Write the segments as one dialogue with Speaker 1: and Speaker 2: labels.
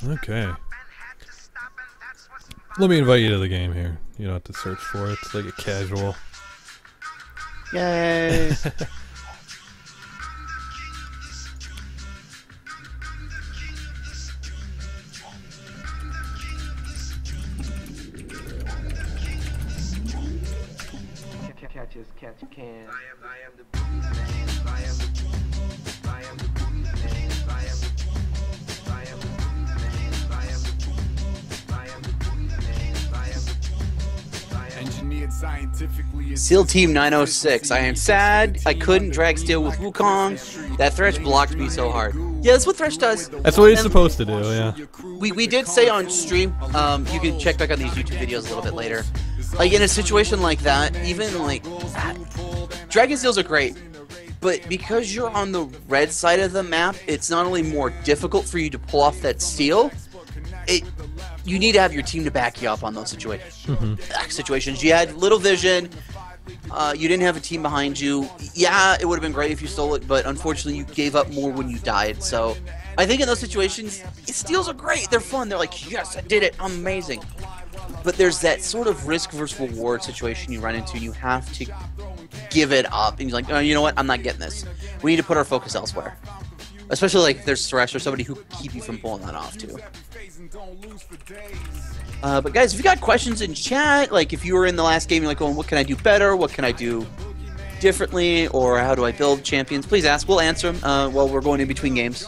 Speaker 1: Okay. Let me invite you to the game here. You don't have to search for it. It's like a casual.
Speaker 2: Yay!
Speaker 3: Catch as catch can. I am the booty man. I am the booty man. I am the booty man. I am the booty man. I am the
Speaker 4: engineered scientifically.
Speaker 2: SEAL Team 906. I am sad I couldn't drag steel with Wukong. That Thresh blocked me so hard. Yeah, that's what Thresh does.
Speaker 1: That's what he's supposed to do, yeah.
Speaker 2: We did say on stream, you can check back on these YouTube videos a little bit later. Like, in a situation like that, even, like, Dragon Steels are great, but because you're on the red side of the map, it's not only more difficult for you to pull off that steal, you need to have your team to back you up on those situations. You had little vision, you didn't have a team behind you. Yeah, it would have been great if you stole it, but unfortunately you gave up more when you died, so I think in those situations, steals are great, they're fun, they're like, yes, I did it, I'm amazing. But there's that sort of risk versus reward situation you run into, and you have to give it up. And you're like, oh, you know what? I'm not getting this. We need to put our focus elsewhere. Especially like if there's Thresh or somebody who keep you from pulling that off too. But guys, if you got questions in chat, like if you were in the last game, you're like, oh, what can I do better? What can I do differently? Or how do I build champions? Please ask. We'll answer them while we're going in between games.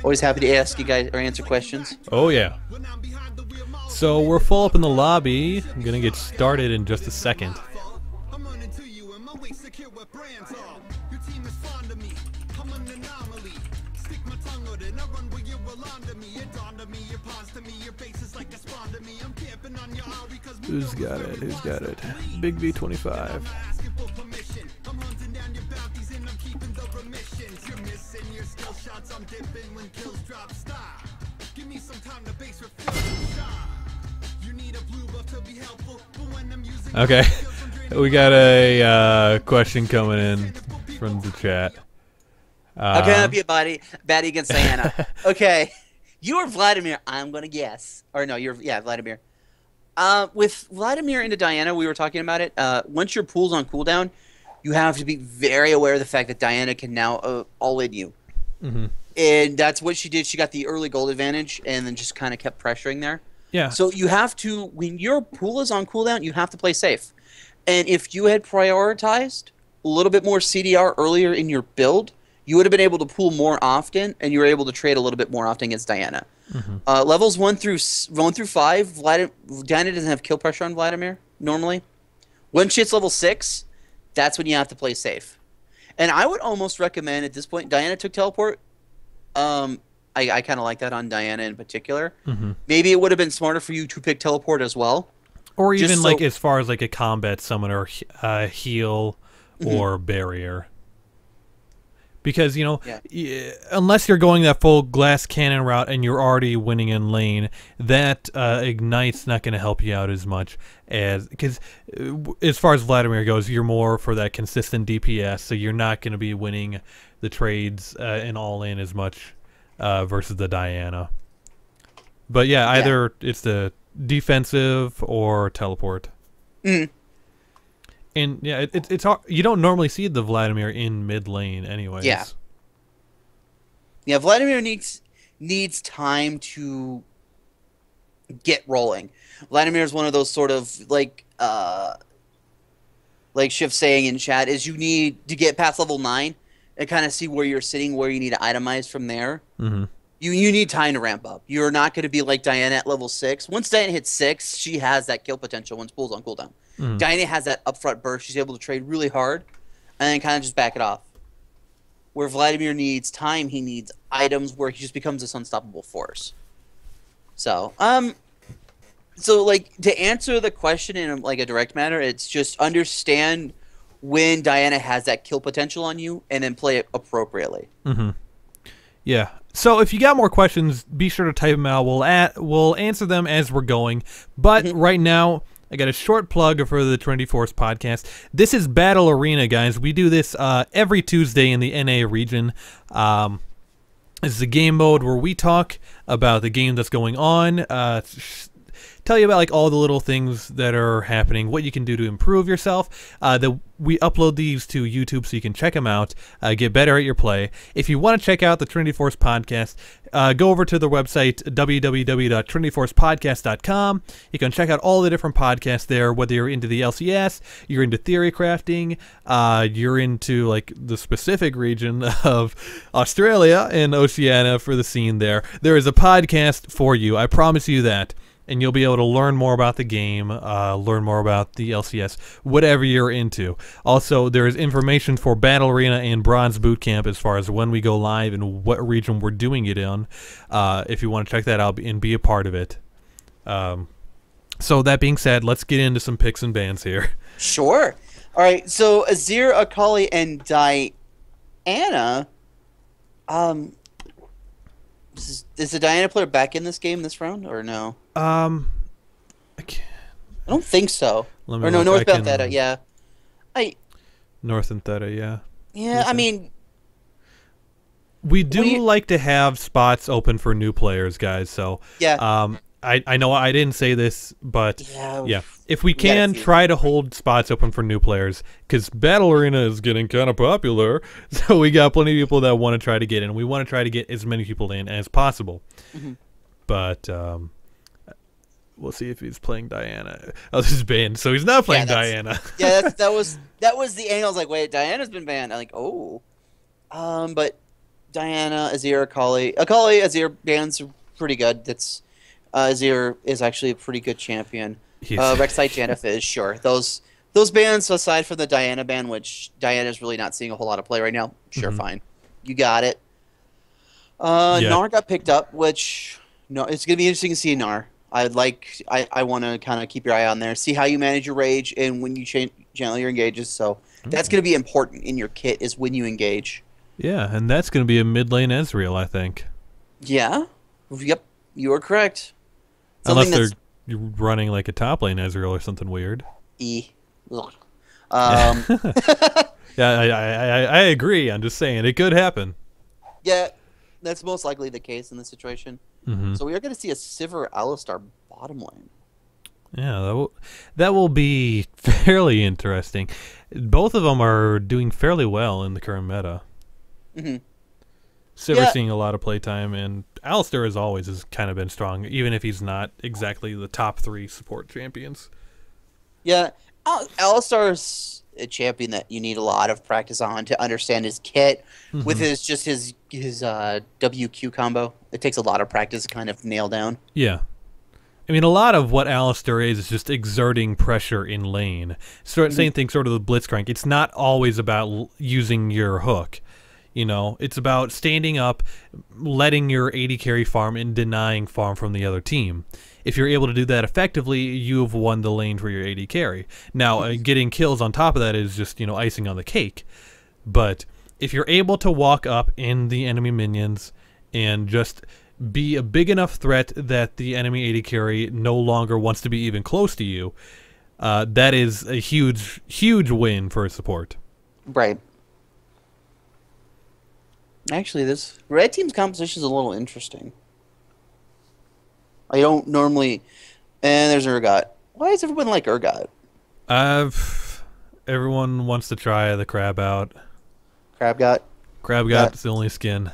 Speaker 2: Always happy to ask you guys or answer questions.
Speaker 1: Oh, yeah. So we're full up in the lobby. I'm gonna get started in just a second. Who's got it? Who's got it? Big V25. Okay, we got a question coming in from the chat.
Speaker 2: How can I be a baddie against Diana? Okay, you are Vladimir. I'm gonna guess, or no, yeah, Vladimir. With Vladimir into Diana, we were talking about it. Once your pool's on cooldown, you have to be very aware of the fact that Diana can now all-in you. And that's what she did. She got the early gold advantage and then just kind of kept pressuring there.
Speaker 1: Yeah.
Speaker 2: So you have to, when your pool is on cooldown, you have to play safe. And if you had prioritized a little bit more CDR earlier in your build, you would have been able to pool more often, and you were able to trade a little bit more often against Diana. Levels 1 through 5, Diana doesn't have kill pressure on Vladimir normally. When she hits level 6, that's when you have to play safe. And I would almost recommend at this point, Diana took teleport. I kind of like that on Diana in particular. Maybe it would have been smarter for you to pick teleport as well.
Speaker 1: Or even like as far as like a combat summoner, heal or barrier. Because, you know, unless you're going that full glass cannon route and you're already winning in lane, that Ignite's not going to help you out as much as... Because as far as Vladimir goes, you're more for that consistent DPS, so you're not going to be winning the trades and all-in as much versus the Diana. But yeah, either it's the defensive or teleport. And yeah, it's hard. You don't normally see the Vladimir in mid lane, anyways.
Speaker 2: Yeah. Vladimir needs time to get rolling. Vladimir is one of those sort of like Shiv saying in chat is you need to get past level 9 and kind of see where you're sitting, where you need to itemize from there. You need time to ramp up. You're not going to be like Diana at level 6. Once Diana hits 6, she has that kill potential once pool's on cooldown. Diana has that upfront burst. She's able to trade really hard and then kind of just back it off. Where Vladimir needs time, he needs items where he just becomes this unstoppable force. So, like, to answer the question in like a direct manner, it's just understand when Diana has that kill potential on you and then play it appropriately.
Speaker 1: Yeah. So if you got more questions, be sure to type them out. We'll answer them as we're going. But right now, I got a short plug for the Trinity Force podcast. This is Battle Arena, guys. We do this every Tuesday in the NA region. This is a game mode where we talk about the game that's going on, tell you about like all the little things that are happening, what you can do to improve yourself. We upload these to YouTube so you can check them out, get better at your play. If you want to check out the Trinity Force podcast, go over to the website www.trinityforcepodcast.com. You can check out all the different podcasts there, whether you're into the LCS, you're into theory crafting, you're into like the specific region of Australia and Oceania for the scene there. There is a podcast for you, I promise you that. And you'll be able to learn more about the game, learn more about the LCS, whatever you're into. Also, there is information for Battle Arena and Bronze Bootcamp as far as when we go live and what region we're doing it in. If you want to check that out and be a part of it. So that being said, let's get into some picks and bans here.
Speaker 2: Sure. All right. So Azir, Akali, and Diana. Is the Diana player back in this game this round or no?
Speaker 1: I
Speaker 2: don't think so.
Speaker 1: Let me
Speaker 2: or no,
Speaker 1: look.
Speaker 2: Northbound Theta, yeah.
Speaker 1: North and Theta, yeah.
Speaker 2: Yeah, I mean,
Speaker 1: we do like to have spots open for new players, guys. So
Speaker 2: yeah.
Speaker 1: I know I didn't say this, but
Speaker 2: yeah,
Speaker 1: if we can try to hold spots open for new players, because Battle Arena is getting kind of popular, so we got plenty of people that want to try to get in. We want to try to get as many people in as possible, but we'll see if he's playing Diana. Oh, this is banned, so he's not playing Diana.
Speaker 2: Yeah, that was the angle. I was like, wait, Diana's been banned. I'm like, oh, but Diana, Azir, Akali, Azir bans are pretty good. That's Azir is actually a pretty good champion. Rek'Sai, Janna Fizz, sure. Those bans, aside from the Diana ban, which Diana's really not seeing a whole lot of play right now, sure, fine. You got it. Gnar got picked up, which it's going to be interesting to see Gnar. I want to kind of keep your eye on there, see how you manage your rage and when you channel your engages. So that's going to be important in your kit is when you engage.
Speaker 1: Yeah, and that's going to be a mid lane Ezreal, I think.
Speaker 2: Yeah. Yep. You are correct.
Speaker 1: Unless they're running like a top lane Ezreal or something weird.
Speaker 2: Yeah,
Speaker 1: I agree. I'm just saying it could happen.
Speaker 2: Yeah, that's most likely the case in this situation. So we are going to see a Sivir Alistar bottom lane.
Speaker 1: Yeah, that will be fairly interesting. Both of them are doing fairly well in the current meta. Sivir seeing a lot of playtime, and Alistar as always has kind of been strong, even if he's not exactly the top 3 support champions.
Speaker 2: Yeah, Alistar's a champion that you need a lot of practice on to understand his kit. With his WQ combo, it takes a lot of practice to kind of nail down. Yeah.
Speaker 1: I mean, a lot of what Alistar is just exerting pressure in lane. Same thing sort of the Blitzcrank. It's not always about using your hook. You know, it's about standing up, letting your AD carry farm, and denying farm from the other team. If you're able to do that effectively, you've won the lane for your AD carry. Now, getting kills on top of that is just, icing on the cake. But if you're able to walk up in the enemy minions and just be a big enough threat that the enemy AD carry no longer wants to be even close to you, that is a huge, huge win for support.
Speaker 2: Right. Actually, this red team's composition is a little interesting. I don't normally... And there's Urgot. Why does everyone like Urgot?
Speaker 1: Everyone wants to try the crab out.
Speaker 2: Crabgot?
Speaker 1: Crabgot's the only skin.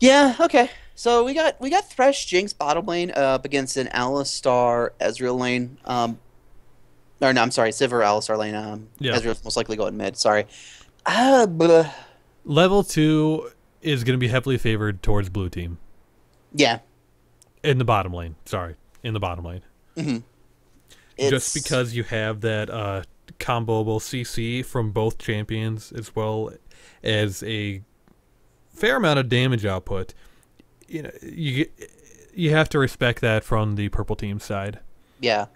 Speaker 2: Yeah, okay. So we got Thresh Jinx bottom lane up against an Alistar Ezreal lane. Or no, I'm sorry, Sivir Alistar lane. Ezreal's most likely going mid, sorry.
Speaker 1: Level 2 is going to be heavily favored towards blue team.
Speaker 2: Yeah.
Speaker 1: In the bottom lane. Sorry. In the bottom lane. Just because you have that comboable CC from both champions as well as a fair amount of damage output. You have to respect that from the purple team side.
Speaker 2: Yeah.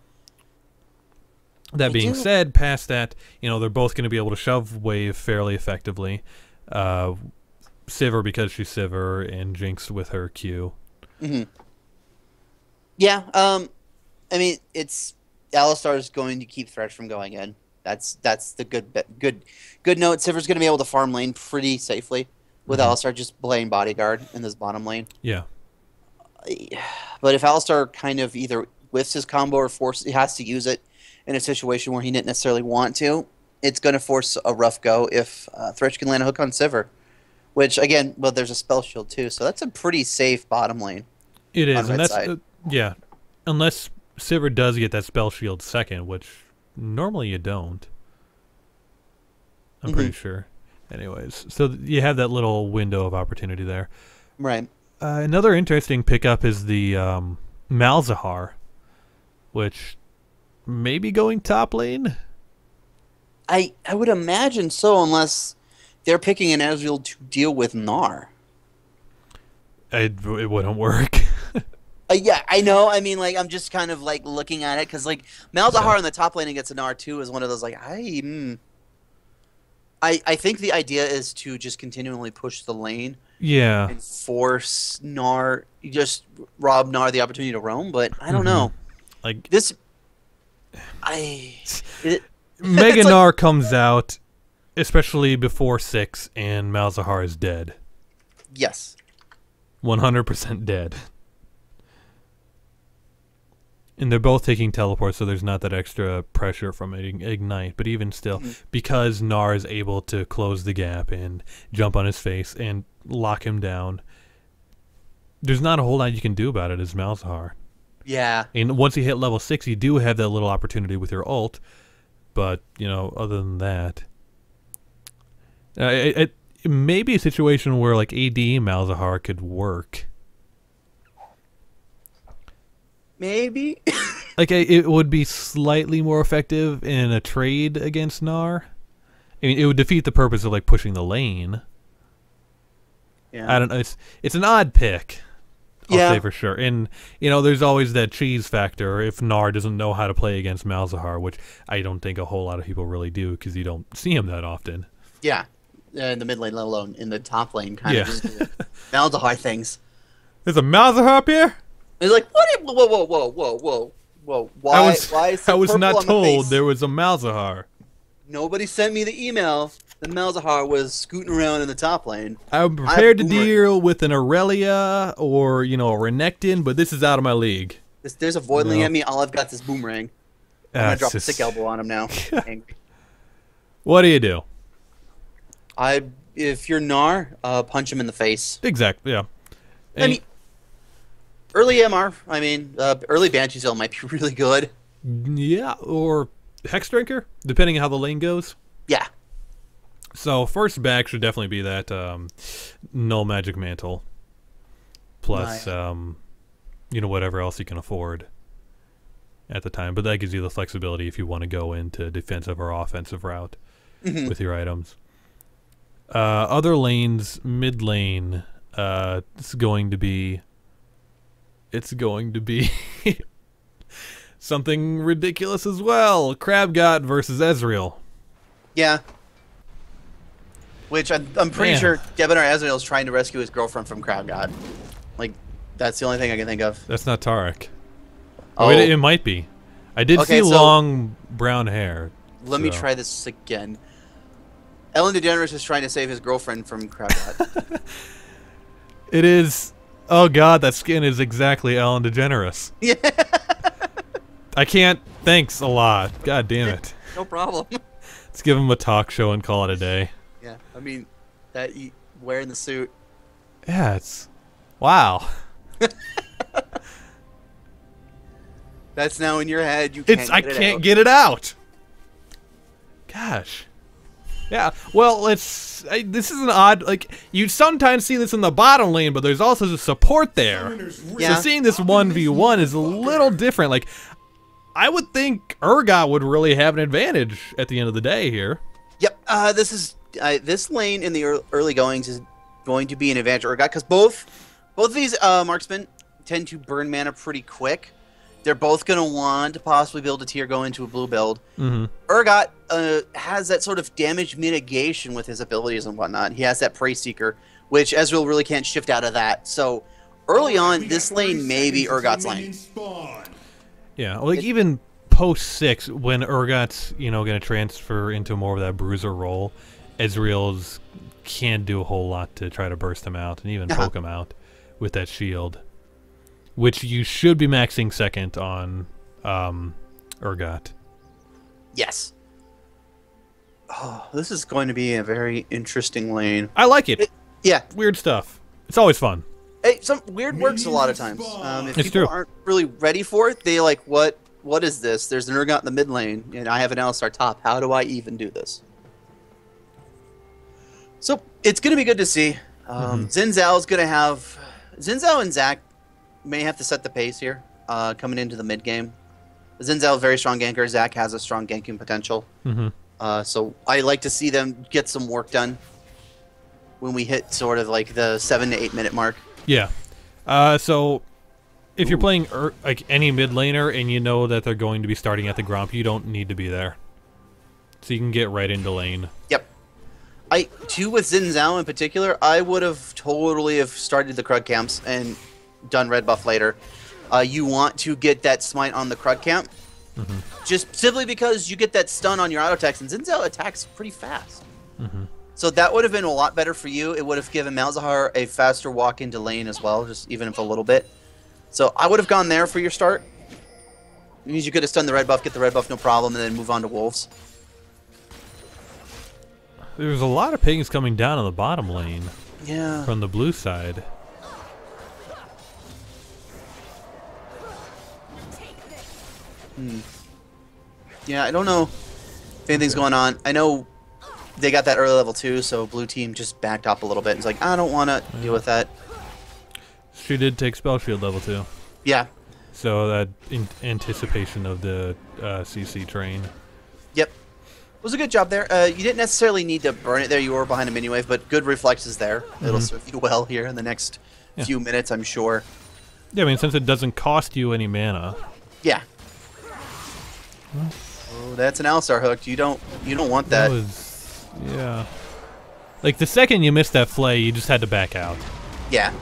Speaker 1: That being said, past that, they're both going to be able to shove wave fairly effectively. Sivir because she's Sivir, and Jinx with her Q.
Speaker 2: Yeah, I mean, it's Alistar is going to keep Thresh from going in. That's the good note. Sivir's going to be able to farm lane pretty safely. with Alistar just playing bodyguard in this bottom lane.
Speaker 1: Yeah.
Speaker 2: But if Alistar kind of either whiffs his combo or he has to use it in a situation where he didn't necessarily want to, it's going to force a rough go if Thresh can land a hook on Sivir. Which, again, well, there's a spell shield too, so that's a pretty safe bottom lane.
Speaker 1: It is, and that's
Speaker 2: side.
Speaker 1: Yeah, unless Sivir does get that spell shield second, which normally you don't. I'm pretty sure. Anyways, so you have that little window of opportunity there.
Speaker 2: Right.
Speaker 1: Another interesting pickup is the Malzahar, which may be going top lane.
Speaker 2: I would imagine so, unless they're picking an Ezreal to deal with Gnar.
Speaker 1: It wouldn't work.
Speaker 2: Yeah, I know. I mean, like, I'm just kind of like looking at it because, like, Malzahar in the top lane against an R2 is one of those like I think the idea is to just continually push the lane.
Speaker 1: Yeah.
Speaker 2: And force Gnar, just rob Gnar the opportunity to roam. But I don't know.
Speaker 1: Like
Speaker 2: this,
Speaker 1: Mega Gnar comes out, especially before 6, and Malzahar is dead.
Speaker 2: Yes.
Speaker 1: 100% dead. And they're both taking teleport, so there's not that extra pressure from Ignite. But even still, because Gnar is able to close the gap and jump on his face and lock him down, there's not a whole lot you can do about it as Malzahar.
Speaker 2: Yeah.
Speaker 1: And once you hit level 6, you do have that little opportunity with your ult. But, you know, other than that, it may be a situation where, like, AD Malzahar could work.
Speaker 2: Maybe.
Speaker 1: Like, it would be slightly more effective in a trade against Gnar. I mean, it would defeat the purpose of, like, pushing the lane.
Speaker 2: Yeah.
Speaker 1: I don't know. It's an odd pick. I'll say for sure. And, you know, there's always that cheese factor if Gnar doesn't know how to play against Malzahar, which I don't think a whole lot of people really do because you don't see him that often.
Speaker 2: Yeah. In the mid lane, let alone in the top lane, kind of just Malzahar things.
Speaker 1: There's a Malzahar up here?
Speaker 2: It's like, what? Whoa. Why is
Speaker 1: I was
Speaker 2: purple
Speaker 1: not
Speaker 2: on the
Speaker 1: told
Speaker 2: face?
Speaker 1: there was a Malzahar.
Speaker 2: Nobody sent me the email that Malzahar was scooting around in the top lane.
Speaker 1: I'm prepared to deal with an Aurelia or, you know, a Renekton, but this is out of my league.
Speaker 2: There's a Voidling at me. All I've got is Boomerang. I'm going to drop a sick elbow on him now. Angry.
Speaker 1: What do you do?
Speaker 2: If you're Gnar, punch him in the face.
Speaker 1: Exactly, yeah.
Speaker 2: I mean, early MR, early Banshee Zone might be really good.
Speaker 1: Yeah, or Hex Drinker, depending on how the lane goes.
Speaker 2: Yeah.
Speaker 1: So first back should definitely be that Null Magic Mantle. Plus, you know, whatever else you can afford at the time. But that gives you the flexibility if you want to go into defensive or offensive route with your items. Other lanes, mid lane, it's going to be something ridiculous as well. Crabgot versus Ezreal.
Speaker 2: Yeah. Which I'm pretty sure Debinar Ezreal is trying to rescue his girlfriend from Crabgod. Like, that's the only thing I can think of.
Speaker 1: That's not Tarek.
Speaker 2: Oh,
Speaker 1: it might be. I did see long brown hair.
Speaker 2: Let me try this again. Ellen DeGeneres is trying to save his girlfriend from Crabgod.
Speaker 1: It is. Oh god, that skin is exactly Ellen DeGeneres.
Speaker 2: Yeah.
Speaker 1: I can't. Thanks a lot. God damn it.
Speaker 2: No problem.
Speaker 1: Let's give him a talk show and call it a day.
Speaker 2: Yeah, I mean, that wearing the suit.
Speaker 1: Yeah, it's. Wow.
Speaker 2: That's now in your head. You can't.
Speaker 1: I can't get it out. Gosh. Yeah. Well, this is an odd. Like, you sometimes see this in the bottom lane, but there's also the support there.
Speaker 2: Yeah.
Speaker 1: So seeing this 1v1 is a little different. Like, I would think Urgot would really have an advantage at the end of the day here.
Speaker 2: Yep. This lane in the early goings is going to be an advantage for Urgot because both of these marksmen tend to burn mana pretty quick. They're both going to want to possibly build a tier go into a blue build. Urgot has that sort of damage mitigation with his abilities and whatnot. He has that Prey Seeker, which Ezreal really can't shift out of that. So early on, this lane may be Urgot's lane.
Speaker 1: Yeah, like even post 6, when Urgot's going to transfer into more of that bruiser role, Ezreal's can't do a whole lot to try to burst him out and even poke him out with that shield, which you should be maxing second on Urgot.
Speaker 2: Yes. Oh, this is going to be a very interesting lane.
Speaker 1: I like it.
Speaker 2: Yeah.
Speaker 1: Weird stuff. It's always fun.
Speaker 2: Hey, some weird works a lot of times. If
Speaker 1: It's
Speaker 2: people
Speaker 1: true.
Speaker 2: aren't really ready for it, they like, what is this? There's an Urgot in the mid lane, and I have an Alistar top. How do I even do this? So, it's going to be good to see. Xin Zhao's going to have... Xin Zhao and Zach may have to set the pace here, coming into the mid game. Xin Zhao, very strong ganker. Zach has a strong ganking potential. So, I like to see them get some work done when we hit sort of like the 7 to 8 minute mark.
Speaker 1: Yeah. So if you're playing like any mid laner and you know that they're going to be starting at the Gromp, you don't need to be there. So you can get right into lane.
Speaker 2: Yep. Too, with Xin Zhao in particular, I would have totally have started the Krug camps and done red buff later. You want to get that smite on the Krug camp, just simply because you get that stun on your auto attacks, and Xin Zhao attacks pretty fast. So that would have been a lot better for you. It would have given Malzahar a faster walk into lane as well, just even if a little bit. So I would have gone there for your start. It means you could have stunned the red buff, get the red buff, no problem, and then move on to Wolves.
Speaker 1: There's a lot of pings coming down on the bottom lane.
Speaker 2: Yeah.
Speaker 1: From the blue side.
Speaker 2: Yeah, I don't know if anything's going on. I know they got that early level 2, so blue team just backed up a little bit. It's like, I don't want to deal with that.
Speaker 1: She did take spell shield level 2.
Speaker 2: Yeah.
Speaker 1: So that in anticipation of the CC train.
Speaker 2: Yep. It was a good job there. You didn't necessarily need to burn it there. You were behind a mini wave, but good reflexes there. It'll serve you well here in the next few minutes, I'm sure.
Speaker 1: Yeah, I mean, since it doesn't cost you any mana.
Speaker 2: Yeah. Oh, that's an Alistar hook. You don't want that.
Speaker 1: Yeah. Like the second you missed that flay, you just had to back out.
Speaker 2: Yeah.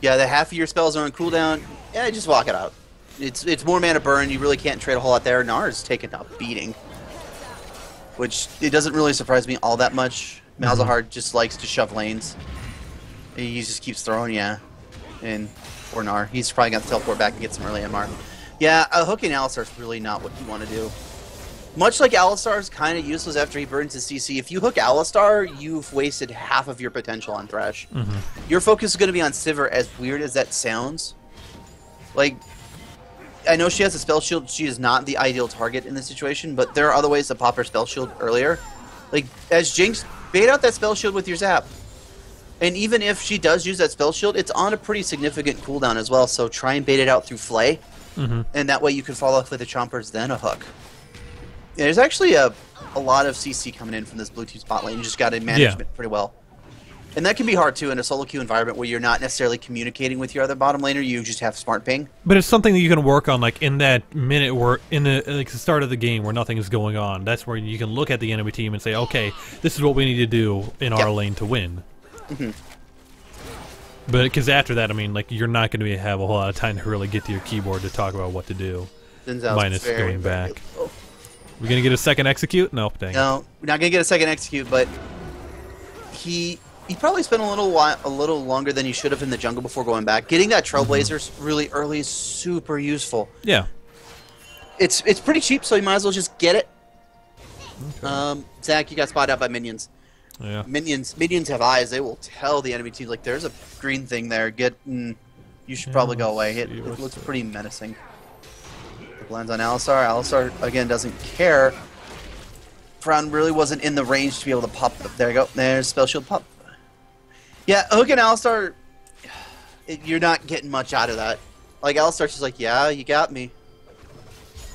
Speaker 2: Yeah, the half of your spells are on cooldown. Yeah, just walk it out. It's more mana burn. You really can't trade a whole lot there. Nar's taken a beating, which it doesn't really surprise me all that much. Malzahar just likes to shove lanes. He just keeps throwing, and or Nar. He's probably got to teleport back and get some early MR. Yeah, hooking Alistar is really not what you want to do. Much like Alistar is kind of useless after he burns his CC, if you hook Alistar, you've wasted half of your potential on Thresh. Your focus is going to be on Sivir, as weird as that sounds. Like, I know she has a spell shield. She is not the ideal target in this situation, but there are other ways to pop her spell shield earlier. Like, as Jinx, bait out that spell shield with your zap. And even if she does use that spell shield, it's on a pretty significant cooldown as well, so try and bait it out through Flay. And that way you can follow up with the Chompers, then a hook. Yeah, there's actually a lot of CC coming in from this blue team spot lane. You just got to manage it pretty well. And that can be hard, too, in a solo queue environment where you're not necessarily communicating with your other bottom laner. You just have smart ping.
Speaker 1: But it's something that you can work on, like, in that minute where, in the start of the game where nothing is going on. That's where you can look at the enemy team and say, okay, this is what we need to do in our lane to win. But because after that, I mean, like, you're not going to have a whole lot of time to really get to your keyboard to talk about what to do. Minus going back. We're going to get a second execute? Nope, dang.
Speaker 2: No, we're not going to get a second execute, but he probably spent a little longer than he should have in the jungle before going back. Getting that Trailblazers really early is super useful.
Speaker 1: Yeah.
Speaker 2: It's pretty cheap, so you might as well just get it. Okay. Zach, you got spotted out by minions.
Speaker 1: Yeah.
Speaker 2: Minions have eyes. They will tell the enemy team, like, there's a green thing there. You should probably go away. It looks pretty menacing. It lands on Alistar. Alistar, again, doesn't care. Frown really wasn't in the range to be able to pop. There you go. There's spell shield pop. Yeah, Hook and Alistar, you're not getting much out of that. Like, Alistar's just like, yeah, you got me.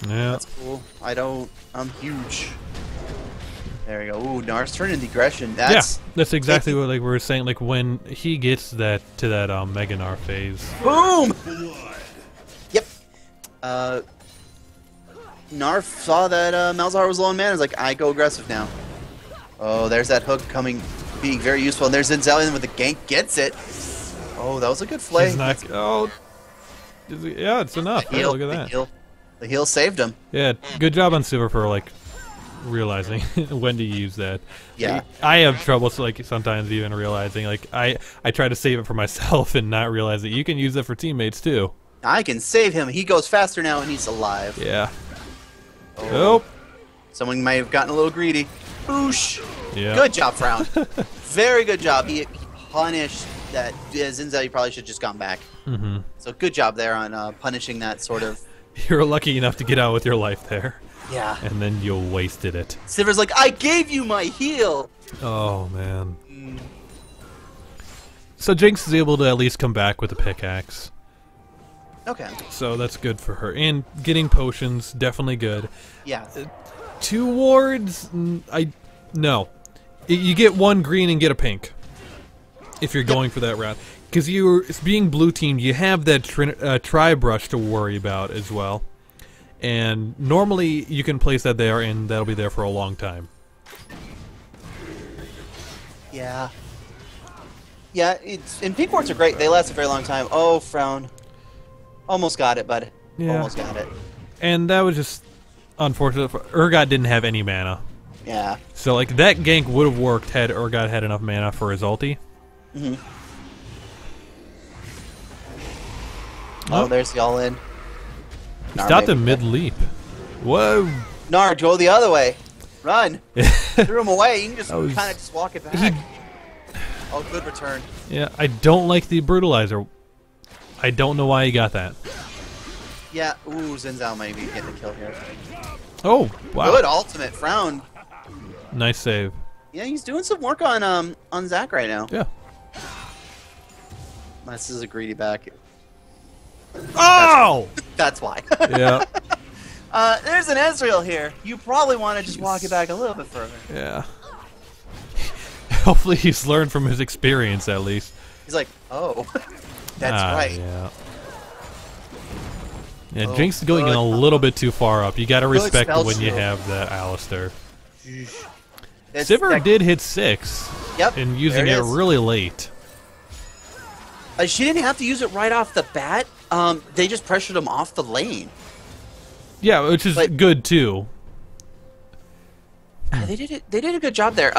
Speaker 1: Yeah.
Speaker 2: That's cool. I'm huge. There we go. Ooh, Nar's turning the aggression. That's
Speaker 1: exactly what we were saying. Like, when he gets to that Mega Gnar phase.
Speaker 2: Boom! Yep. Nar saw that Malzahar was low on mana. He's like, I go aggressive now. Oh, there's that hook being very useful. And there's Zinzalian with the gank. Gets it. Oh, that was a good play.
Speaker 1: Yeah, it's enough.
Speaker 2: The heal,
Speaker 1: look at that.
Speaker 2: The heal saved him.
Speaker 1: Yeah, good job on Silver for, like, realizing when to use that.
Speaker 2: Yeah.
Speaker 1: I have trouble like sometimes even realizing. Like I try to save it for myself and not realize that you can use it for teammates too.
Speaker 2: I can save him. He goes faster now, and he's alive.
Speaker 1: Yeah.
Speaker 2: Oh.
Speaker 1: Nope.
Speaker 2: Someone might have gotten a little greedy. Boosh.
Speaker 1: Yeah.
Speaker 2: Good job, Frown. Very good job. He punished that. Zinzao, you probably should have just gone back.
Speaker 1: Mm-hmm.
Speaker 2: So good job there on punishing that sort of.
Speaker 1: You're lucky enough to get out with your life there.
Speaker 2: Yeah.
Speaker 1: And then you wasted it.
Speaker 2: Sivir's like, I gave you my heal.
Speaker 1: Oh, man. So Jinx is able to at least come back with a pickaxe.
Speaker 2: Okay.
Speaker 1: So that's good for her. And getting potions, definitely good.
Speaker 2: Yeah.
Speaker 1: 2 wards? No. You get 1 green and get a pink. If you're going for that route. Because being blue teamed, you have that tri-brush to worry about as well. And normally you can place that there and that'll be there for a long time.
Speaker 2: Yeah. Yeah, and pink wards are great. They last a very long time. Oh, Frown. Almost got it, bud.
Speaker 1: Yeah.
Speaker 2: Almost got it.
Speaker 1: And that was just unfortunate. Urgot didn't have any mana.
Speaker 2: Yeah.
Speaker 1: So, like, that gank would have worked had Urgot had enough mana for his ulti.
Speaker 2: Mm-hmm. Oh, there's the all-in.
Speaker 1: Stopped a mid-leap. Whoa.
Speaker 2: Nar, go the other way. Run. Threw him away. You can just
Speaker 1: was-
Speaker 2: kind of just walk it back. Oh, good return.
Speaker 1: Yeah, I don't like the brutalizer. I don't know why he got that.
Speaker 2: Yeah. Ooh, Zinzao might be getting the kill here.
Speaker 1: Oh, wow.
Speaker 2: Good ultimate. Frown.
Speaker 1: Nice save.
Speaker 2: Yeah, he's doing some work on Zach right now.
Speaker 1: Yeah.
Speaker 2: This is a greedy back.
Speaker 1: Oh!
Speaker 2: That's why.
Speaker 1: Yeah.
Speaker 2: There's an Ezreal here. You probably want to just walk it back a little bit further.
Speaker 1: Yeah. Hopefully he's learned from his experience at least.
Speaker 2: He's like, oh, that's right.
Speaker 1: Yeah. Yeah,
Speaker 2: Oh,
Speaker 1: Jinx is going
Speaker 2: good.
Speaker 1: a little bit too far up. You gotta respect
Speaker 2: spell
Speaker 1: when you
Speaker 2: shield.
Speaker 1: have the Alistair.
Speaker 2: It's
Speaker 1: Sivir
Speaker 2: that-
Speaker 1: did hit 6.
Speaker 2: Yep.
Speaker 1: And using
Speaker 2: there
Speaker 1: it
Speaker 2: is.
Speaker 1: really late.
Speaker 2: She didn't have to use it right off the bat. They just pressured him off the lane.
Speaker 1: Yeah, which is
Speaker 2: But-
Speaker 1: good too.
Speaker 2: They did a good job there.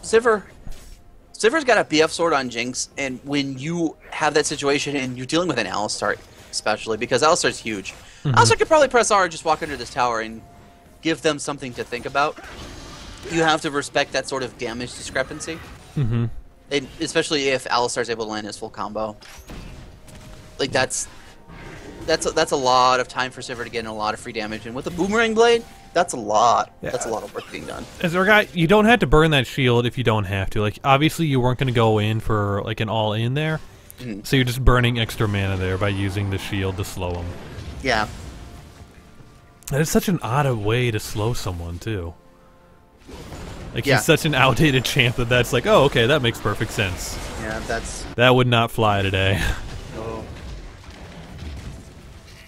Speaker 2: Sivir's got a BF sword on Jinx, and when you have that situation and you're dealing with an Alistar, especially because Alistar's huge, Alistar could probably press R and just walk under this tower and give them something to think about. You have to respect that sort of damage discrepancy,
Speaker 1: Mm-hmm.
Speaker 2: and especially if Alistar's able to land his full combo. Like that's a lot of time for Sivir to get in a lot of free damage, and with a boomerang blade, that's a lot.
Speaker 1: Yeah.
Speaker 2: That's a lot of work being done.
Speaker 1: As our guy, you don't have to burn that shield if you don't have to. Like, obviously you weren't going to go in for like an all-in there, so you're just burning extra mana there by using the shield to slow him.
Speaker 2: Yeah.
Speaker 1: That is such an odd way to slow someone too. Like
Speaker 2: Yeah.
Speaker 1: he's such an outdated champ that's like, oh, okay, that makes perfect sense.
Speaker 2: Yeah, that's.
Speaker 1: That would not fly today.
Speaker 2: Oh.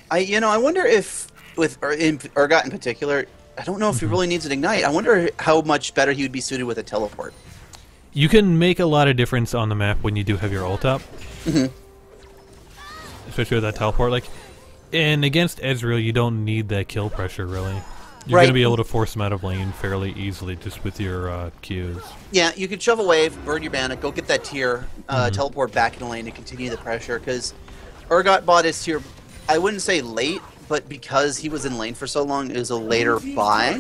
Speaker 2: I wonder if with Urgot in particular, I don't know if he really needs an ignite. I wonder how much better he would be suited with a teleport.
Speaker 1: You can make a lot of difference on the map when you do have your ult up. Especially with that teleport. Like, and against Ezreal, you don't need that kill pressure, really. You're
Speaker 2: Right.
Speaker 1: going to be able to force him out of lane fairly easily just with your Qs.
Speaker 2: Yeah, you could shove a wave, burn your mana, go get that tier, teleport back in the lane, and continue the pressure. Because Urgot bought his tier, I wouldn't say late, but because he was in lane for so long, it was a later buy.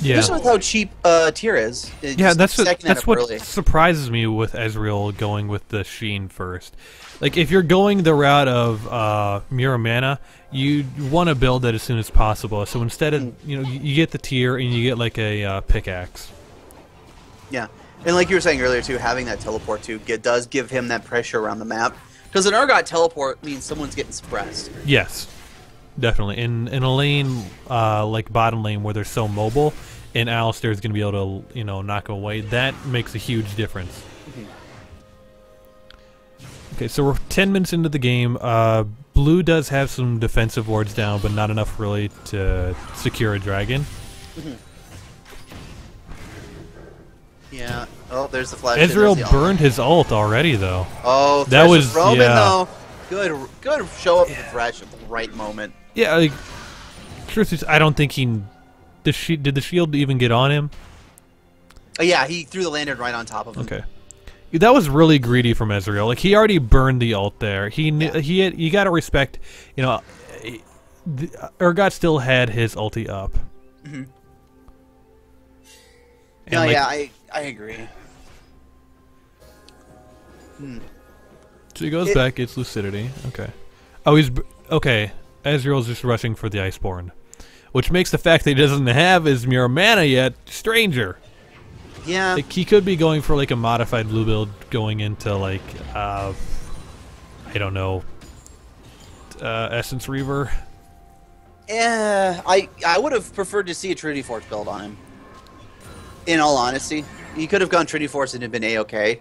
Speaker 1: Yeah.
Speaker 2: Just with how cheap tier is. It's
Speaker 1: Yeah,
Speaker 2: just
Speaker 1: that's
Speaker 2: stacking that
Speaker 1: that's
Speaker 2: up
Speaker 1: what
Speaker 2: early.
Speaker 1: surprises me with Ezreal going with the Sheen first. Like, if you're going the route of Mirror Mana, you want to build that as soon as possible. So instead of, you get the tier and you get like a pickaxe.
Speaker 2: Yeah, and like you were saying earlier too, having that teleport too does give him that pressure around the map. Because an Urgot teleport means someone's getting suppressed.
Speaker 1: Yes, definitely. In a lane like bottom lane where they're so mobile, and Alistair is going to be able to knock them away. That makes a huge difference. Okay, so we're 10 minutes into the game. Blue does have some defensive wards down, but not enough really to secure a dragon.
Speaker 2: Yeah. Oh, there's the flash.
Speaker 1: Ezreal burned his ult already, though.
Speaker 2: Oh,
Speaker 1: That
Speaker 2: Thresh
Speaker 1: was-
Speaker 2: is roaming
Speaker 1: yeah.
Speaker 2: though. Good show up for Thresh at the right moment.
Speaker 1: Yeah, like, truth is, I don't think he did the shield even get on him?
Speaker 2: Yeah, he threw the lantern right on top of him.
Speaker 1: Okay. That was really greedy from Ezreal. Like, he already burned the ult there. You got to respect, you know, Urgot still had his ulti up.
Speaker 2: Mm-hmm.
Speaker 1: No, like,
Speaker 2: yeah, I agree.
Speaker 1: So he goes back, gets Lucidity. Okay. Oh, okay. Ezreal's just rushing for the Iceborne, which makes the fact that he doesn't have his Mirror Mana yet stranger.
Speaker 2: Yeah.
Speaker 1: Like, he could be going for like a modified blue build going into like I don't know, Essence Reaver.
Speaker 2: Yeah, I would have preferred to see a Trinity Force build on him. In all honesty, he could have gone Trinity Force and it'd been a-okay.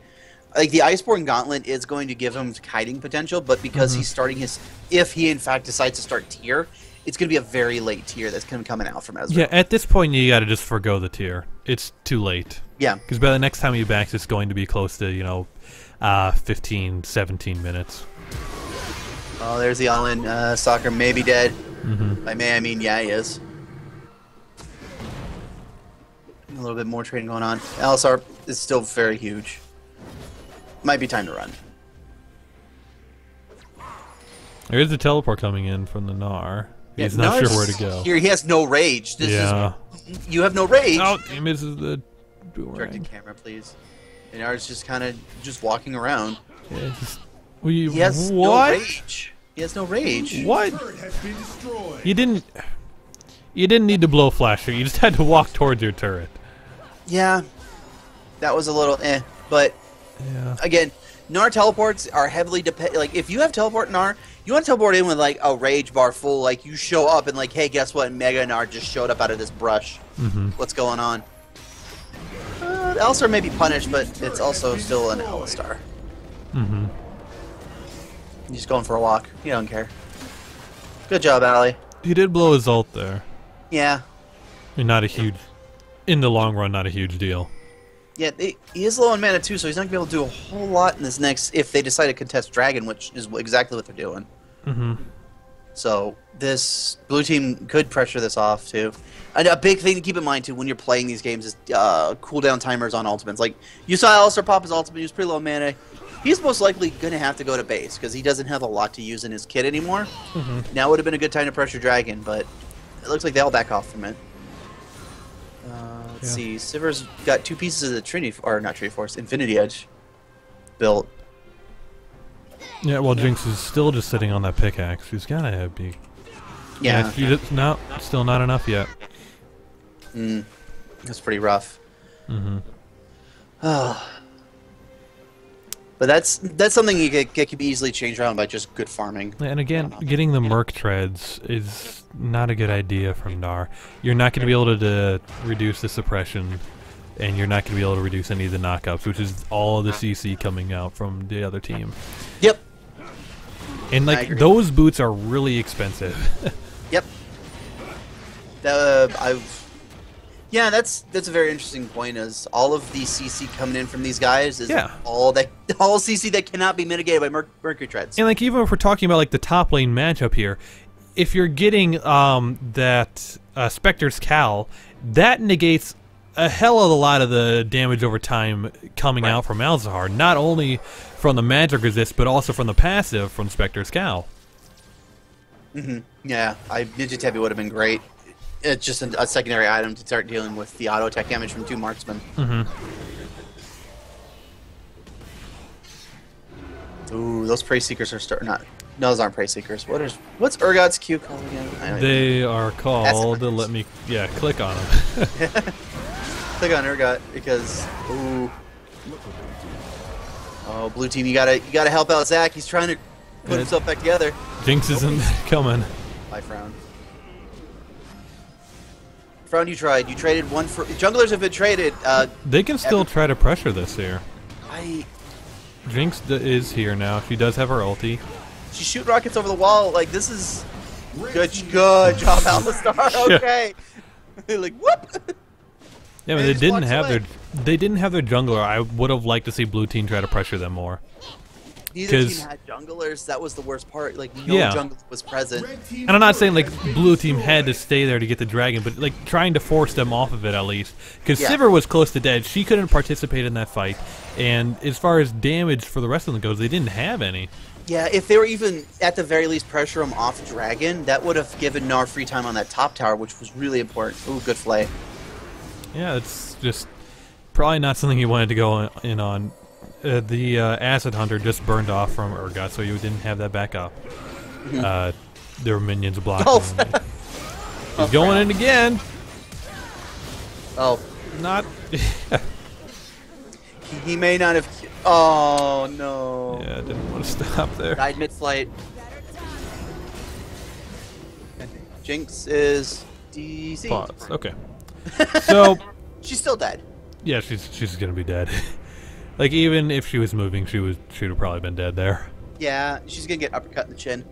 Speaker 2: Like, the Iceborne Gauntlet is going to give him kiting potential, but because he's starting his, if he in fact decides to start tier, it's going to be a very late tier that's going to be coming out from Ezreal.
Speaker 1: Yeah, at this point you got to just forgo the tier. It's too late.
Speaker 2: Yeah.
Speaker 1: Because by the next time he backs, it's going to be close to, you know, 15, 17 minutes.
Speaker 2: Oh, there's the all-in. Soccer may be dead.
Speaker 1: Mm-hmm.
Speaker 2: By may, I mean, yeah, he is. A little bit more trading going on. LSR is still very huge. Might be time to run.
Speaker 1: There's the teleport coming in from the Gnar. He's not sure where to go.
Speaker 2: Here, he has no rage. This is, you have no rage.
Speaker 1: Oh, he misses the boomerang.
Speaker 2: Directed camera, please. And Gnar's just kind of just walking around.
Speaker 1: Yeah,
Speaker 2: he has no rage. He has no rage.
Speaker 1: What? You didn't need to blow flasher. You just had to walk towards your turret.
Speaker 2: Yeah, that was a little but again, Gnar teleports are heavily dependent. Like, if you have teleport Gnar, you want to teleport in with like a rage bar full. Like, you show up and like, hey, guess what? Mega Gnar just showed up out of this brush. What's going on? Alistar may be punished, but it's also still an Alistar. He's just going for a walk. He don't care. Good job, Ali.
Speaker 1: He did blow his ult there.
Speaker 2: Yeah.
Speaker 1: I mean, not a huge, in the long run, not a huge deal.
Speaker 2: Yeah, he is low on mana too, so he's not going to be able to do a whole lot in this next, if they decide to contest Dragon, which is exactly what they're doing. So this blue team could pressure this off too. And a big thing to keep in mind too when you're playing these games is cooldown timers on ultimates. Like, you saw Alistar pop his ultimate, he was pretty low mana. He's most likely going to have to go to base because he doesn't have a lot to use in his kit anymore. Now would have been a good time to pressure Dragon, but it looks like they all back off from it. Let's see. Sivir's got 2 pieces of the Trinity, or not Trinity Force, Infinity Edge built.
Speaker 1: Yeah, well, Jinx is still just sitting on that pickaxe. She's gotta be.
Speaker 2: Yeah.
Speaker 1: No, still not enough yet.
Speaker 2: That's pretty rough. But that's something you could be easily changed around by just good farming.
Speaker 1: And again, getting the Merc Treads is not a good idea from Gnar. You're not going to be able to reduce the suppression, and you're not going to be able to reduce any of the knockups, which is all of the CC coming out from the other team.
Speaker 2: Yep.
Speaker 1: And like, those boots are really expensive.
Speaker 2: Yep. Yeah, that's a very interesting point. Is all of the CC coming in from these guys is all CC that cannot be mitigated by Mercury Treads.
Speaker 1: And like, even if we're talking about like the top lane matchup here, if you're getting that Spectre's Cowl, that negates a hell of a lot of the damage over time coming out from Malzahar, not only from the magic resist, but also from the passive from Spectre's Cowl.
Speaker 2: Yeah, Ninja Tabi would have been great. It's just a secondary item to start dealing with the auto attack damage from 2 marksmen. Ooh, those Prey Seekers are starting. No, those aren't Prey Seekers. What's Urgot's Q called again?
Speaker 1: They are called. Let me click on them.
Speaker 2: Click on Urgot because oh, blue team, you gotta help out Zach. He's trying to put himself back together.
Speaker 1: Jinx isn't coming.
Speaker 2: Bye, Frown. Frown, you tried. You traded one for junglers have been traded.
Speaker 1: They can still try to pressure this here.
Speaker 2: I
Speaker 1: Jinx is here now. She does have her ulti.
Speaker 2: She shoot rockets over the wall. Like, this is good job, Alistar. Okay. Like, whoop.
Speaker 1: Yeah, but they didn't have their jungler. I would have liked to see blue team try to pressure them more.
Speaker 2: neither team had junglers. That was the worst part. Like, no jungler was present.
Speaker 1: And I'm not saying like blue team had to stay there to get the dragon, but like trying to force them off of it at least. Because Sivir was close to dead. She couldn't participate in that fight. And as far as damage for the rest of them goes, they didn't have any.
Speaker 2: Yeah, if they were even, at the very least, pressure him off Dragon, that would have given Gnar free time on that top tower, which was really important. Ooh, good flay.
Speaker 1: Yeah, it's just probably not something he wanted to go in on. The Acid Hunter just burned off from Urgot, so you didn't have that backup. There were minions blocking.
Speaker 2: Oh.
Speaker 1: He's going in again.
Speaker 2: Oh.
Speaker 1: Not...
Speaker 2: he may not have... Oh, no.
Speaker 1: Yeah, I didn't want to stop there.
Speaker 2: Died mid-flight. Jinx is DC.
Speaker 1: Pause. Okay. So...
Speaker 2: She's still dead.
Speaker 1: Yeah, she's gonna be dead. Like, even if she was moving, she'd have probably been dead there.
Speaker 2: Yeah, she's gonna get uppercut in the chin.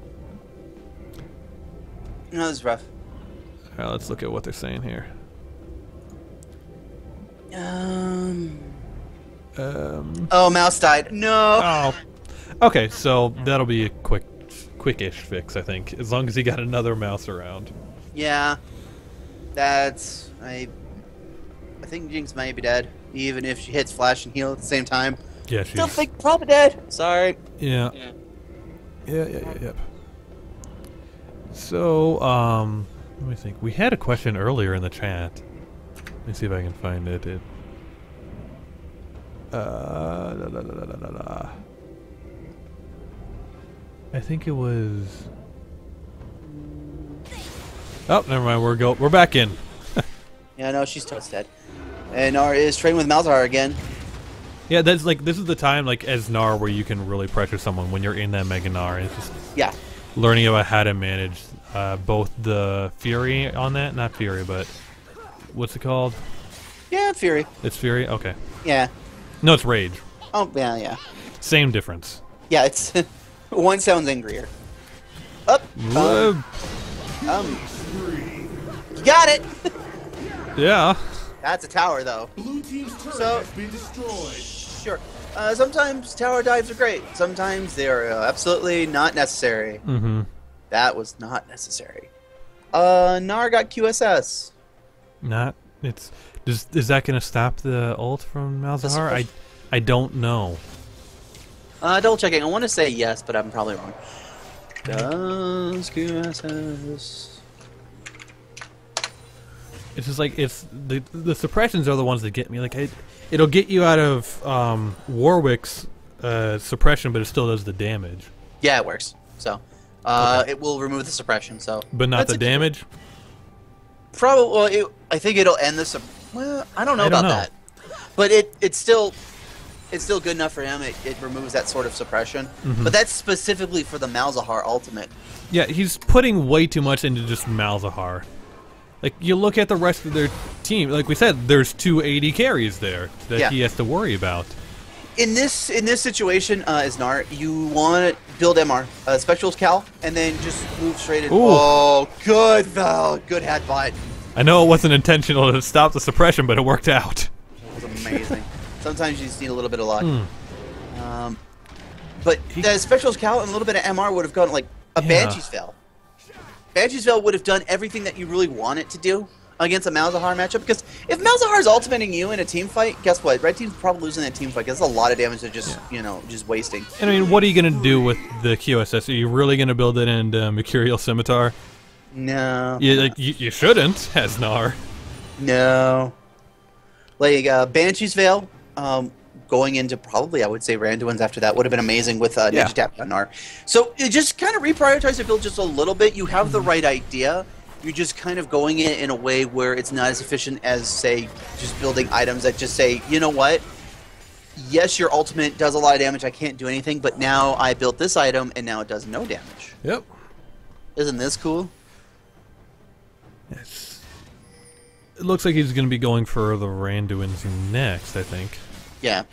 Speaker 2: No, this is rough.
Speaker 1: Alright, let's look at what they're saying here.
Speaker 2: Oh, Mouse died. No.
Speaker 1: Oh. Okay, so that'll be a quick-ish fix, I think, as long as he got another mouse around.
Speaker 2: Yeah. That's... I think Jinx might be dead, even if she hits flash and heal at the same time.
Speaker 1: Yeah, she's...
Speaker 2: Still think probably dead. Sorry.
Speaker 1: Yeah. Yep. So, let me think. We had a question earlier in the chat. Let me see if I can find it. I think it was... Oh, never mind. We're back in.
Speaker 2: Yeah, no, she's toast dead. And Gnar is training with Malzahar again.
Speaker 1: Yeah, that's like, this is the time, like, as Gnar where you can really pressure someone when you're in that Mega Gnar. It's just learning about how to manage both the Fury on that. Not Fury, but what's it called?
Speaker 2: Yeah, Fury.
Speaker 1: It's Fury? Okay.
Speaker 2: Yeah.
Speaker 1: No, it's Rage.
Speaker 2: Oh, yeah.
Speaker 1: Same difference.
Speaker 2: Yeah, it's... one sounds angrier. Up. You got it!
Speaker 1: Yeah.
Speaker 2: That's a tower, though.
Speaker 4: Blue team's turret has been destroyed.
Speaker 2: Sure. Sometimes tower dives are great. Sometimes they are absolutely not necessary.
Speaker 1: Mm-hmm.
Speaker 2: That was not necessary. Gnar got QSS.
Speaker 1: Not. It's. Is that going to stop the ult from Malzahar? I don't know.
Speaker 2: Double checking. I want to say yes, but I'm probably wrong. Does QSS?
Speaker 1: It's just like, it's the suppressions are the ones that get me. Like, it'll get you out of Warwick's suppression, but it still does the damage.
Speaker 2: Yeah, it works. So, it will remove the suppression. So,
Speaker 1: but not the damage.
Speaker 2: Probably. Well, I think it'll end the. Well, I don't know about that. But it's still good enough for him. It removes that sort of suppression. Mm-hmm. But that's specifically for the Malzahar ultimate. Yeah,
Speaker 1: he's putting way too much into just Malzahar. Like, you look at the rest of their team, like we said, there's 2 AD carries there that he has to worry about.
Speaker 2: In this situation, as Gnar, you want to build MR, Spectral's Cal, and then just move straight in. Ooh. Oh, good, Val. Good headbutt.
Speaker 1: I know it wasn't intentional to stop the suppression, but it worked out.
Speaker 2: It was amazing. Sometimes you just need a little bit of luck. But the Spectral's Cal and a little bit of MR would have gone like a Banshee's Veil. Banshee's Veil would have done everything that you really want it to do against a Malzahar matchup, because if Malzahar's ultimating you in a team fight, guess what? Red team's probably losing that team fight because that's a lot of damage they're just, just wasting.
Speaker 1: And I mean, what are you going to do with the QSS? Are you really going to build it into Mercurial Scimitar?
Speaker 2: No.
Speaker 1: You shouldn't, as Gnar.
Speaker 2: No. Like, Banshee's Veil, going into probably, I would say, Randuin's after that would have been amazing with Ninja Tap on Gnar. So it just kind of reprioritize the build just a little bit. You have the right idea. You're just kind of going in a way where it's not as efficient as, say, just building items that just say, you know what? Yes, your ultimate does a lot of damage. I can't do anything, but now I built this item, and now it does no damage.
Speaker 1: Yep.
Speaker 2: Isn't this cool?
Speaker 1: Yes. It looks like he's going to be going for the Randuin's next, I think.
Speaker 2: Yeah.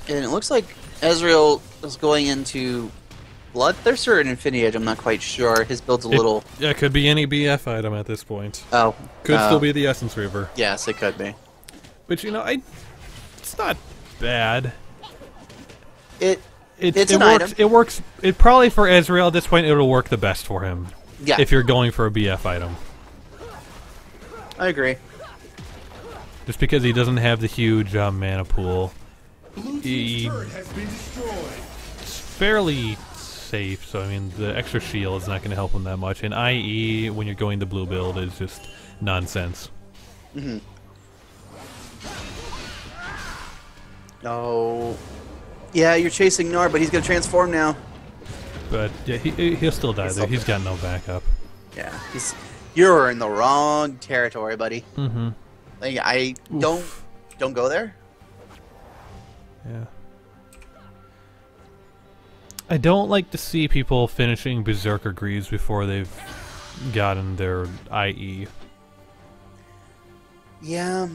Speaker 2: And it looks like Ezreal is going into Bloodthirster or Infinity Edge. I'm not quite sure. His build's a little...
Speaker 1: Yeah, it could be any BF item at this point.
Speaker 2: Oh.
Speaker 1: Could still be the Essence Reaver.
Speaker 2: Yes, it could be.
Speaker 1: Which, it's not bad.
Speaker 2: It's
Speaker 1: it
Speaker 2: an
Speaker 1: works.
Speaker 2: item.
Speaker 1: It works. It probably for Ezreal at this point it'll work the best for him.
Speaker 2: Yeah.
Speaker 1: If you're going for a BF item.
Speaker 2: I agree.
Speaker 1: Just because he doesn't have the huge mana pool.
Speaker 4: Blue team's turret has been destroyed.
Speaker 1: It's fairly safe, so I mean the extra shield is not going to help him that much. And IE when you're going the blue build is just nonsense.
Speaker 2: Mm-hmm. No. Yeah, you're chasing Gnar, but he's gonna transform now.
Speaker 1: But yeah, he'll still die there. He's got no backup.
Speaker 2: Yeah, you're in the wrong territory, buddy.
Speaker 1: Mm-hmm.
Speaker 2: Like don't go there.
Speaker 1: Yeah. I don't like to see people finishing Berserker Greaves before they've gotten their IE.
Speaker 2: Yeah.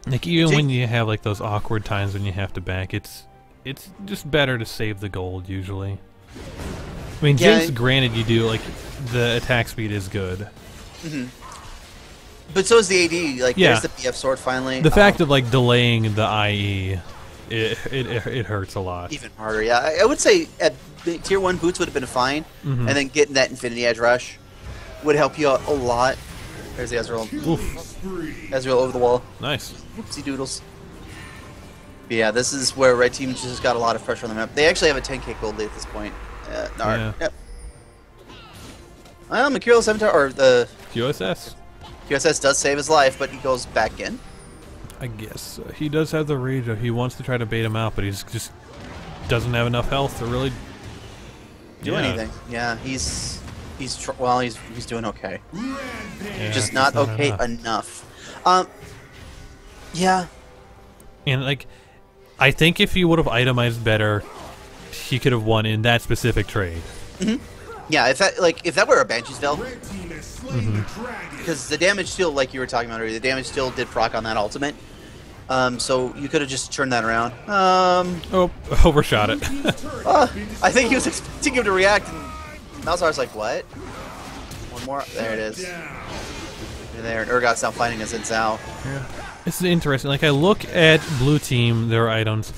Speaker 1: Like even when you have like those awkward times when you have to back, it's just better to save the gold usually. I mean,
Speaker 2: Yeah,
Speaker 1: Jinx, granted, you do like the attack speed is good.
Speaker 2: Mm-hmm. But so is the AD. Like,
Speaker 1: Yeah.
Speaker 2: there's the BF sword finally.
Speaker 1: The fact of like delaying the IE, it hurts a lot.
Speaker 2: Even harder. Yeah, I would say at the tier 1 boots would have been fine,
Speaker 1: Mhm.
Speaker 2: and then getting that Infinity Edge rush would help you out a lot. There's the Ezreal. Ezreal over the wall.
Speaker 1: Nice.
Speaker 2: Whoopsie doodles. But yeah, this is where Red Team just got a lot of pressure on the map. They actually have a 10k gold lead at this point. Gnar.
Speaker 1: Yeah.
Speaker 2: Yep. Well, Mercurial Scimitar, or the
Speaker 1: QSS.
Speaker 2: QSS does save his life, but he goes back in.
Speaker 1: I guess he does have the rage. He wants to try to bait him out, but he's just doesn't have enough health to really
Speaker 2: Do anything. Yeah, he's doing okay.
Speaker 1: Yeah,
Speaker 2: Just
Speaker 1: it's
Speaker 2: not okay
Speaker 1: enough.
Speaker 2: enough. Yeah.
Speaker 1: And like, I think if he would have itemized better, he could have won in that specific trade.
Speaker 2: Yeah, if that were a Banshee's Veil,
Speaker 4: Red team has slain the dragon.
Speaker 2: because the damage still, like you were talking about earlier, the damage still did proc on that ultimate. So you could have just turned that around.
Speaker 1: Oh, overshot it.
Speaker 2: I think he was expecting him to react, and Malzahar's like, what? One more? There it is. There, and Urgot's now fighting us in Zao.
Speaker 1: Yeah. This is interesting. Like, I look at blue team, their items.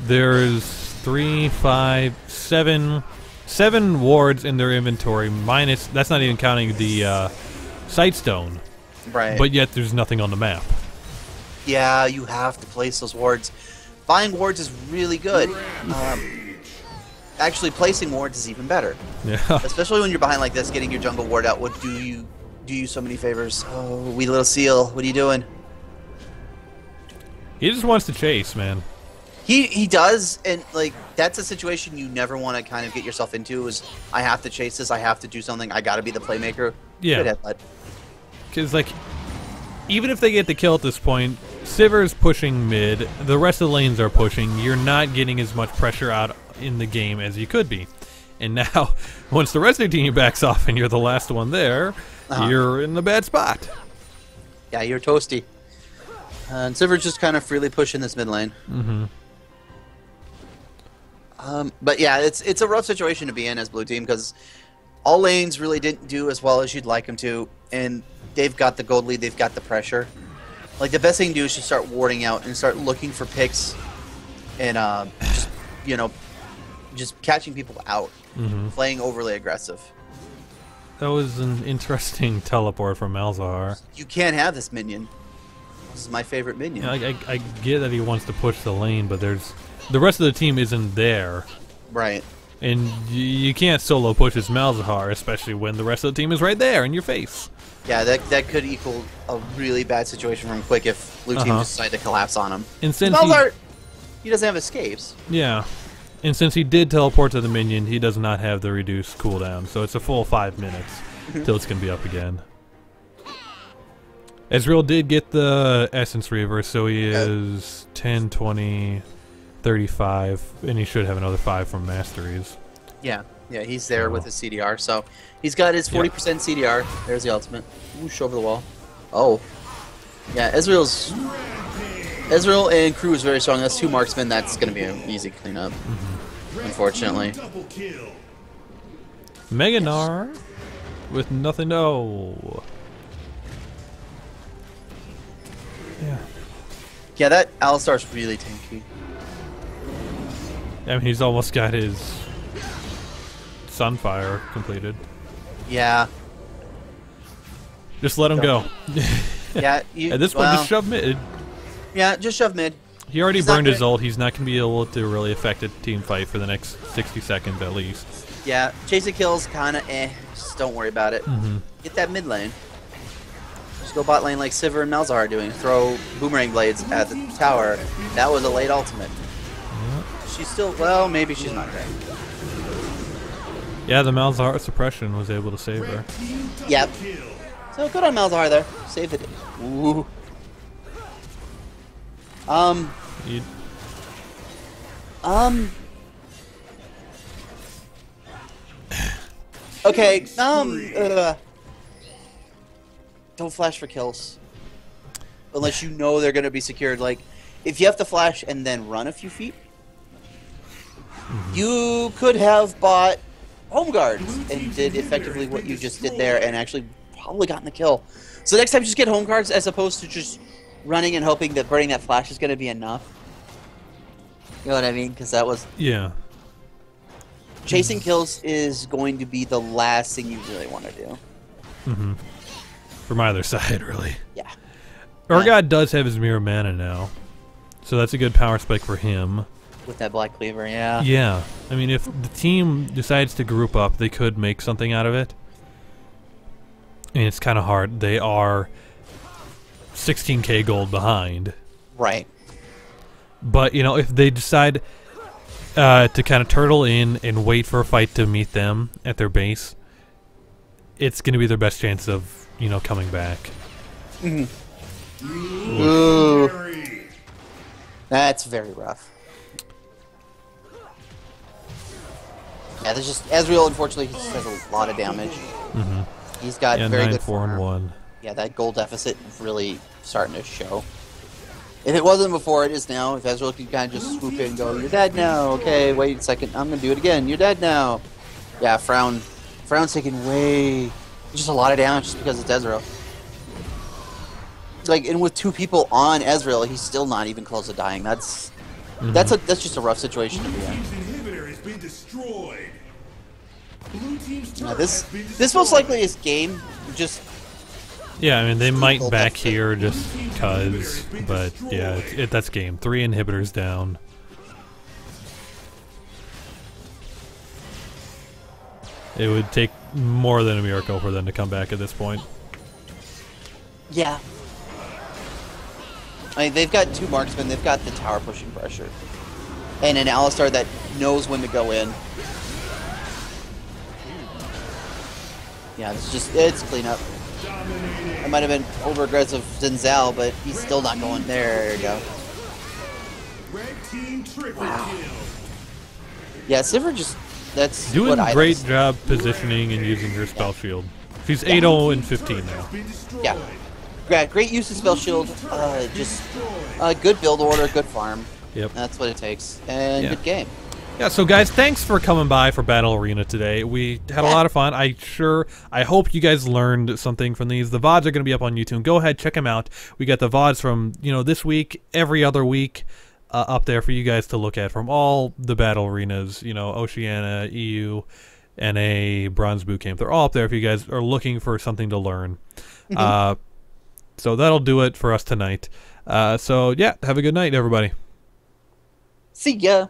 Speaker 1: There's 3, 5, 7 wards in their inventory. Minus, that's not even counting the Sightstone.
Speaker 2: Right.
Speaker 1: But yet, there's nothing on the map.
Speaker 2: Yeah, you have to place those wards. Buying wards is really good. Actually, placing wards is even better.
Speaker 1: Yeah.
Speaker 2: Especially when you're behind like this, getting your jungle ward out would do you so many favors. Oh, wee little seal, what are you doing?
Speaker 1: He just wants to chase, man.
Speaker 2: He does, and like that's a situation you never want to kind of get yourself into. Is I have to chase this, I have to do something, I got to be the playmaker.
Speaker 1: Yeah.
Speaker 2: Good headbutt.
Speaker 1: Because, like, even if they get the kill at this point, Sivir's pushing mid, the rest of the lanes are pushing, you're not getting as much pressure out in the game as you could be. And now, once the rest of your team backs off and you're the last one there, you're in a bad spot.
Speaker 2: Yeah, you're toasty. And Sivir's just kind of freely pushing this mid lane.
Speaker 1: Mm-hmm.
Speaker 2: But yeah, it's a rough situation to be in as blue team because all lanes really didn't do as well as you'd like them to, and they've got the gold lead, they've got the pressure. Like the best thing to do is just start warding out and start looking for picks, and just just catching people out, playing overly aggressive.
Speaker 1: That was an interesting teleport from Malzahar.
Speaker 2: You can't have this minion. This is my favorite minion.
Speaker 1: I get that he wants to push the lane, but the rest of the team isn't there.
Speaker 2: Right.
Speaker 1: And you can't solo push as Malzahar, especially when the rest of the team is right there in your face.
Speaker 2: Yeah, that could equal a really bad situation from Quick if blue team just decided to collapse on him.
Speaker 1: And since
Speaker 2: Malzahar, he doesn't have escapes.
Speaker 1: Yeah. And since he did teleport to the minion, he does not have the reduced cooldown, so it's a full 5 minutes till it's going to be up again. Ezreal did get the Essence Reaver, so he is 10, 20, 35, and he should have another 5 from Masteries.
Speaker 2: Yeah, he's there with his CDR, so he's got his 40% CDR. There's the ultimate. Whoosh over the wall. Oh. Yeah, Ezreal and crew is very strong. That's 2 marksmen. That's going to be an easy cleanup, unfortunately.
Speaker 1: Mega Gnar with nothing. No. Yeah.
Speaker 2: Yeah, that Alistar's really tanky.
Speaker 1: I mean, he's almost got his Sunfire completed.
Speaker 2: Yeah.
Speaker 1: Just let him go.
Speaker 2: Yeah.
Speaker 1: At this point, just shove mid.
Speaker 2: Yeah, just shove mid.
Speaker 1: He already
Speaker 2: He's not
Speaker 1: burned his
Speaker 2: gonna-
Speaker 1: ult. He's not going to be able to really affect a team fight for the next 60 seconds at least.
Speaker 2: Yeah, chasing kills, kind of Just don't worry about it.
Speaker 1: Mm-hmm.
Speaker 2: Get that mid lane. Just go bot lane like Sivir and Malzahar are doing. Throw boomerang blades at the tower. That was a late ultimate. She's still, well, maybe she's not dead.
Speaker 1: Yeah, the Malzahar suppression was able to save her.
Speaker 2: Yep. So good on Malzahar there. Saved the day. Ooh.
Speaker 1: He-
Speaker 2: Okay, don't flash for kills. Unless you know they're gonna be secured. Like, if you have to flash and then run a few feet, you could have bought home guards and did effectively what you just did there and actually probably gotten the kill. So next time just get home guards as opposed to just running and hoping that burning that flash is gonna be enough. You know what I mean? Because that was...
Speaker 1: yeah.
Speaker 2: Chasing kills is going to be the last thing you really want to do.
Speaker 1: Mm-hmm. From either side, really.
Speaker 2: Yeah.
Speaker 1: Urgot does have his mirror mana now, so that's a good power spike for him.
Speaker 2: With that Black Cleaver, yeah.
Speaker 1: Yeah. I mean, if the team decides to group up, they could make something out of it. And it's kind of hard. They are 16k gold behind.
Speaker 2: Right.
Speaker 1: But, you know, if they decide to kind of turtle in and wait for a fight to meet them at their base, it's going to be their best chance of, you know, coming back.
Speaker 2: Ooh. That's very rough. Yeah, there's just... Ezreal, unfortunately, he just has a lot of damage.
Speaker 1: Mm-hmm.
Speaker 2: He's got
Speaker 1: Yeah,
Speaker 2: very
Speaker 1: 9,
Speaker 2: good
Speaker 1: 4, and
Speaker 2: farm.
Speaker 1: 1.
Speaker 2: Yeah, that goal deficit really starting to show. If it wasn't before, it is now. If Ezreal could kind of just swoop in and go, "You're dead now." Okay, wait a second. I'm gonna do it again. You're dead now. Yeah, Frown's taking way just a lot of damage just because it's Ezreal. Like, and with two people on Ezreal, he's still not even close to dying. That's that's just a rough situation to be in.
Speaker 4: Inhibitor has been destroyed. Blue team's turret
Speaker 2: This
Speaker 4: has been
Speaker 2: this most
Speaker 4: destroyed.
Speaker 2: likely is game. Just
Speaker 1: Yeah, I mean, they might
Speaker 2: Gold
Speaker 1: back
Speaker 2: deficit.
Speaker 1: here just cuz, but yeah, that's game. 3 inhibitors down. It would take more than a miracle for them to come back at this point.
Speaker 2: yeah. I mean, they've got two marksmen. They've got the tower pushing pressure, and an Alistar that knows when to go in. Yeah, it's cleanup. I might have been over aggressive Zenzel, but he's still not going there. There you go.
Speaker 4: Red team triple kill.
Speaker 2: Yeah, Sivir just that's
Speaker 1: Doing
Speaker 2: what
Speaker 1: a
Speaker 2: I
Speaker 1: great job positioning and using her spell shield. She's 8-0 and 15 now.
Speaker 4: Been destroyed.
Speaker 2: Yeah, great use of spell shield. Just good build order, good farm.
Speaker 1: Yep.
Speaker 2: That's what it takes, and
Speaker 1: Yeah.
Speaker 2: good game.
Speaker 1: Yeah, so guys, thanks for coming by for Battle Arena today. We had a lot of fun. I hope you guys learned something from these. The VODs are going to be up on YouTube. Go ahead, check them out. We got the VODs from, you know, this week, every other week, up there for you guys to look at from all the Battle Arenas, you know, Oceania, EU, NA, Bronze Boot Camp. They're all up there if you guys are looking for something to learn. So that'll do it for us tonight. So, yeah, have a good night, everybody.
Speaker 2: See ya.